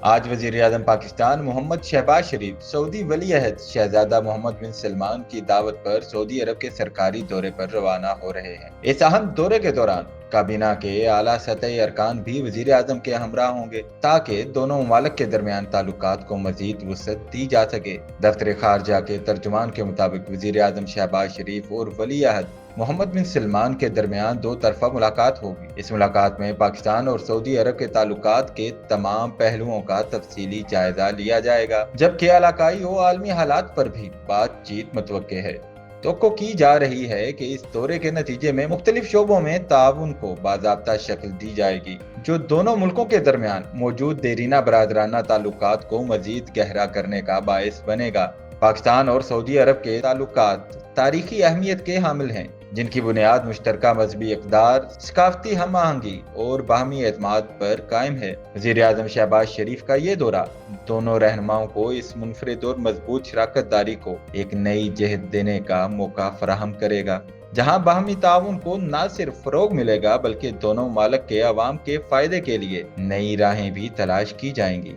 آج وزیر اعظم پاکستان محمد شہباز شریف سعودی ولی عہد شہزادہ محمد بن سلمان کی دعوت پر سعودی عرب کے سرکاری دورے پر روانہ ہو رہے ہیں۔ اس اہم دورے کے دوران کابینہ کے اعلیٰ سطحی ارکان بھی وزیر اعظم کے ہمراہ ہوں گے تاکہ دونوں ممالک کے درمیان تعلقات کو مزید وسعت دی جا سکے۔ دفتر خارجہ کے ترجمان کے مطابق وزیر اعظم شہباز شریف اور ولی عہد محمد بن سلمان کے درمیان دو طرفہ ملاقات ہوگی۔ اس ملاقات میں پاکستان اور سعودی عرب کے تعلقات کے تمام پہلوؤں کا تفصیلی جائزہ لیا جائے گا، جبکہ علاقائی و عالمی حالات پر بھی بات چیت متوقع ہے۔ توقع کی جا رہی ہے کہ اس دورے کے نتیجے میں مختلف شعبوں میں تعاون کو باضابطہ شکل دی جائے گی، جو دونوں ملکوں کے درمیان موجود دیرینہ برادرانہ تعلقات کو مزید گہرا کرنے کا باعث بنے گا۔ پاکستان اور سعودی عرب کے تعلقات تاریخی اہمیت کے حامل ہیں، جن کی بنیاد مشترکہ مذہبی اقدار، ثقافتی ہم آہنگی اور باہمی اعتماد پر قائم ہے۔ وزیر اعظم شہباز شریف کا یہ دورہ دونوں رہنماؤں کو اس منفرد اور مضبوط شراکت داری کو ایک نئی جہت دینے کا موقع فراہم کرے گا، جہاں باہمی تعاون کو نہ صرف فروغ ملے گا بلکہ دونوں ممالک کے عوام کے فائدے کے لیے نئی راہیں بھی تلاش کی جائیں گی۔